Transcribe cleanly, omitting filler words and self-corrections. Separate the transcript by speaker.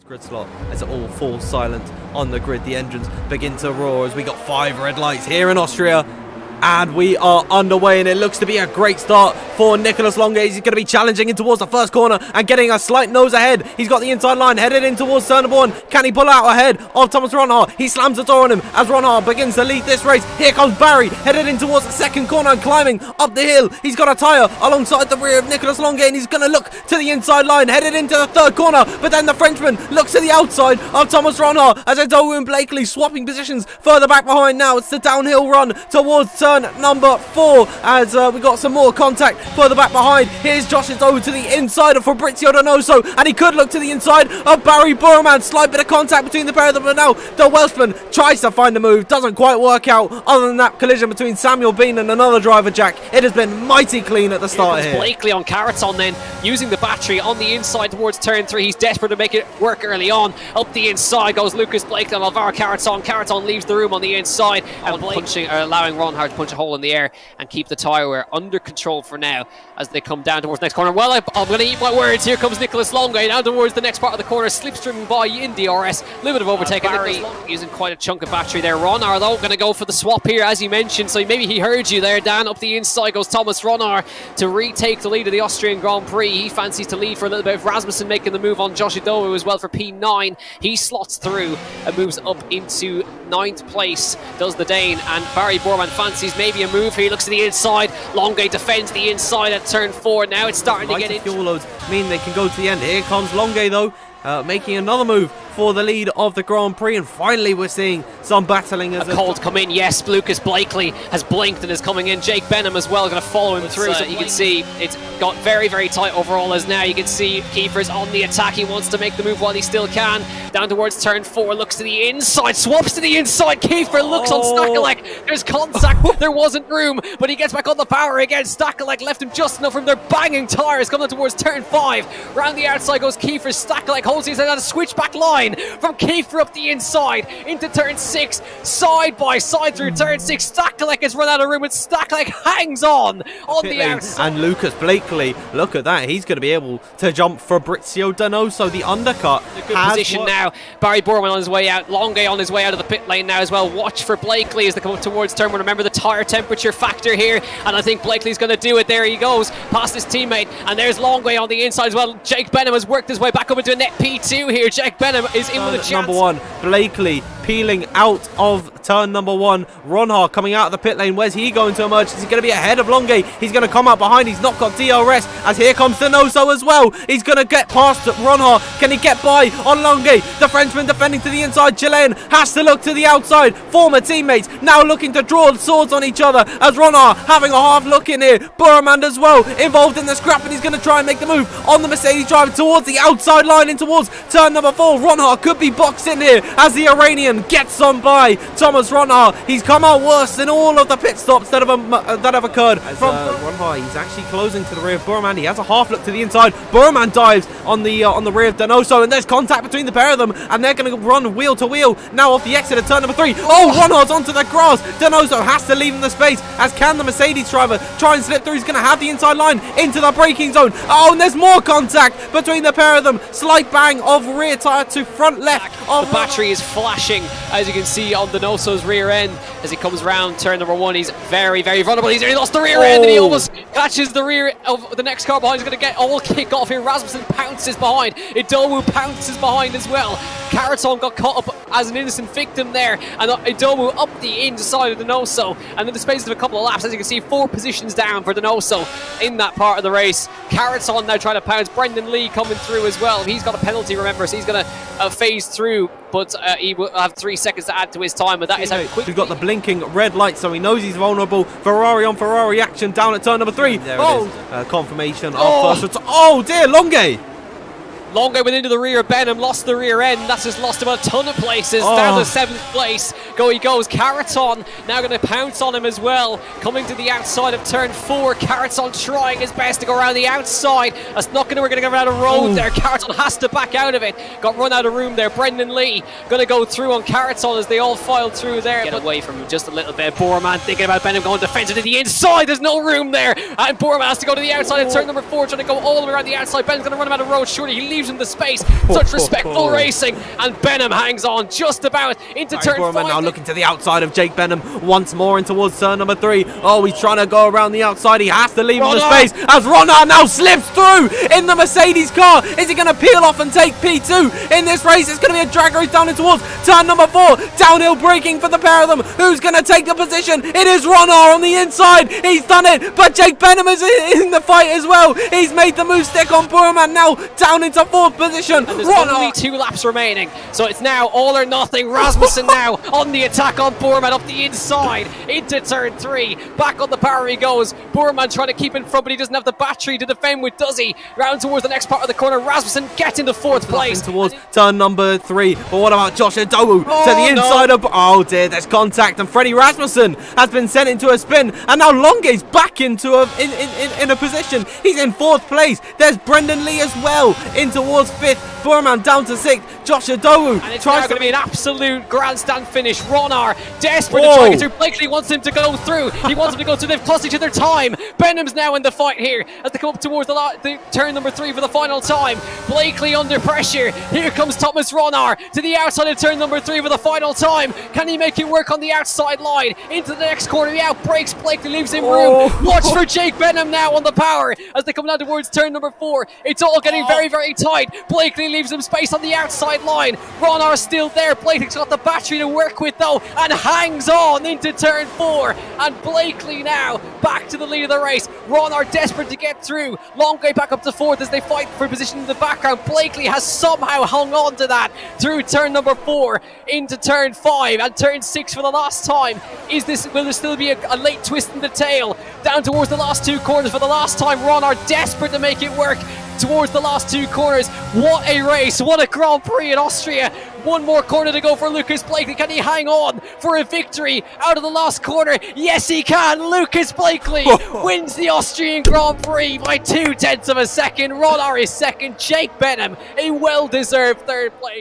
Speaker 1: Grid slot as it all falls silent on the grid. The engines begin to roar as we got 5 red lights here in Austria. And we are underway, and it looks to be a great start for Nicholas Longe. He's going to be challenging in towards the first corner and getting a slight nose ahead. He's got the inside line headed in towards turn number 1. Can he pull out ahead of Thomas Ronhar? He slams the door on him as Ronhar begins to lead this race. Here comes Barry, headed in towards the second corner and climbing up the hill. He's got a tyre alongside the rear of Nicholas Longe, and he's going to look to the inside line, headed into the third corner. But then the Frenchman looks to the outside of Thomas Ronhar as Edowu and Blakely swapping positions further back behind. Now it's the downhill run towards turn number 4 as we got some more contact further back behind. Here's Josh Edowu to the inside of Fabrizio Donoso, and he could look to the inside of Barry Burman. Slight bit of contact between the pair of them, but now the Welshman tries to find the move, doesn't quite work out. Other than that collision between Samuel Bean and another driver, Jack, it has been mighty clean at the start here.
Speaker 2: Blakely on Caraton then, using the battery on the inside towards turn 3. He's desperate to make it work early on. Up the inside goes Lucas Blakely on Alvaro Caraton. Caraton leaves the room on the inside and allowing Ronhard to punch a hole in the air and keep the tyre wear under control for now as they come down towards the next corner. Well, I'm going to eat my words. Here comes Nicholas Longe down towards the next part of the corner, slipstreaming by in DRS. A little bit of overtake. Barry using quite a chunk of battery there. Ronhar though going to go for the swap here, as you mentioned, so maybe he heard you there, Dan. Up the inside goes Thomas Ronhar to retake the lead of the Austrian Grand Prix. He fancies to lead for a little bit. Rasmussen making the move on Josh Edowu as well for P9. He slots through and moves up into 9th place, does the Dane, and Barry Borman fancies maybe a move here. He looks to the inside. Longe defends the inside at turn 4. Now it's starting to get in.
Speaker 1: Fuel loads mean they can go to the end. Here comes Longe though, making another move for the lead of the Grand Prix, and finally we're seeing some battling as
Speaker 2: a cold come in. Yes, Lucas Blakely has blinked and is coming in. Jake Benham as well, going to follow him through. So you can see it's got very, very tight overall as now you can see Kiefer's on the attack. He wants to make the move while he still can. Down towards turn 4, looks to the inside, swaps to the inside. Kiefer looks on Stakelek. There's contact. There wasn't room, but he gets back on the power again. Stakelek left him just enough room. They're banging tires coming towards turn 5. Round the outside goes Kiefer. Stakelek holds his head on a switchback line from Kiefer up the inside into turn 6, side by side through turn 6. Stakelek has run out of room, and Stakelek hangs on the outside.
Speaker 1: And Lucas Blakely, look at that, he's going to be able to jump Fabrizio Donoso. The undercut.
Speaker 2: A good position now. Barry Borman on his way out. Longe on his way out of the pit lane now as well. Watch for Blakely as they come up towards turn 1. Remember the tyre temperature factor here, and I think Blakely's going to do it. There he goes past his teammate, and there's Longe on the inside as well. Jake Benham has worked his way back up into a net P2 here. Jake Benham is in with a chance.
Speaker 1: Number 1, Blakely peeling out of turn number 1. Ronhar coming out of the pit lane. Where's he going to emerge? Is he going to be ahead of Longe? He's going to come out behind. He's not got DRS as here comes Donoso as well. He's going to get past Ronhar. Can he get by on Longe? The Frenchman defending to the inside. Chilean has to look to the outside. Former teammates now looking to draw swords on each other as Ronhar having a half look in here. Burman as well involved in the scrap, and he's going to try and make the move on the Mercedes driver towards the outside line in towards turn number 4. Ronhar could be boxed in here as the Iranian gets on by Thomas Ronhar. He's come out worse than all of the pit stops that have occurred. Ronhar, he's actually closing to the rear of Burman. He has a half look to the inside. Burman dives on the rear of Donoso, and there's contact between the pair of them, and they're going to run wheel to wheel now off the exit of turn number 3. Oh, Ronhar's onto the grass. Donoso has to leave in the space, as can the Mercedes driver try and slip through. He's going to have the inside line into the braking zone. Oh, and there's more contact between the pair of them. Slight bang of rear tyre to front left.
Speaker 2: The battery is flashing, as you can see, on Donoso's rear end as he comes round turn number 1. He's very, very vulnerable. He's nearly lost the rear end, and he almost catches the rear of the next car behind. He's going to get all kick off here. Rasmussen pounces behind. Edowu pounces behind as well. Caraton got caught up as an innocent victim there, and Edowu up the inside of Donoso, and in the space of a couple of laps, as you can see, 4 positions down for Donoso in that part of the race. Caraton now trying to pounce. Brendan Lee coming through as well. He's got a penalty, remember, so he's going to phase through, but he will have 3 seconds to add to his time, and that is how quick.
Speaker 1: He's got the blinking red light, so he knows he's vulnerable. Ferrari on Ferrari action down at turn number 3. There it is. Confirmation of first. Oh dear, Longe.
Speaker 2: Longe went into the rear of Benham, lost the rear end. That's just lost him a ton of places. Down to 7th place. He goes. Caraton now going to pounce on him as well. Coming to the outside of turn 4. Caraton trying his best to go around the outside. That's not going to. We're going to go around a road there. Caraton has to back out of it. Got run out of room there. Brendan Lee going to go through on Caraton as they all filed through there. Get away from him just a little bit. Borman thinking about Benham going defensive to the inside. There's no room there. And Borman has to go to the outside of turn number 4. Trying to go all the way around the outside. Benham's going to run him out of road. Surely he leaves leaves him the space. Such respectful racing, and Benham hangs on just about into turn 5.
Speaker 1: Now looking to the outside of Jake Benham once more in towards turn number 3. Oh, he's trying to go around the outside. He has to leave him the space as Ronard now slips through in the Mercedes car. Is he going to peel off and take P2 in this race? It's going to be a drag race down in towards turn number 4. Downhill braking for the pair of them. Who's going to take the position? It is Ronard on the inside. He's done it, but Jake Benham is in the fight as well. He's made the move stick on Burman now down into 4th position.
Speaker 2: And there's only 2 laps remaining, so it's now all or nothing. Rasmussen now on the attack on Burman up the inside into turn 3. Back on the power he goes. Burman trying to keep in front, but he doesn't have the battery to defend with, does he? Round towards the next part of the corner. Rasmussen gets into 4th place.
Speaker 1: Towards turn number 3. But what about Josh Adowu to the inside of... Oh dear, there's contact, and Freddie Rasmussen has been sent into a spin, and now Longue's back into in a position. He's in 4th place. There's Brendan Lee as well in towards 5th. Burman down to 6th. Josh Adowu
Speaker 2: and it's now going to be an absolute grandstand finish. Ronard desperate to try to get through. Blakely wants him to go through. He wants him to go through. They've cost each other time. Benham's now in the fight here as they come up towards the turn number 3 for the final time. Blakely under pressure. Here comes Thomas Ronard to the outside of turn number 3 for the final time. Can he make it work on the outside line? Into the next corner. He outbrakes. Blakely leaves him room. Watch for Jake Benham now on the power as they come down towards turn number 4. It's all getting very, very tight. Blakely leaves him space on the outside line. Ronard's still there. Blakely's got the battery to work with though, and hangs on into turn 4. And Blakely now back to the lead of the race. Ronard desperate to get through. Long way back up to 4th as they fight for position in the background. Blakely has somehow hung on to that through turn number 4 into turn 5 and turn 6 for the last time. Will there still be a late twist in the tail down towards the last 2 corners for the last time? Ronard desperate to make it work towards the last 2 corners. What a race, what a Grand Prix in Austria. One more corner to go for Lucas Blakely. Can he hang on for a victory out of the last corner? Yes, he can. Lucas Blakely wins the Austrian Grand Prix by 0.2 of a second. Ronard is second. Jake Benham, a well-deserved 3rd place.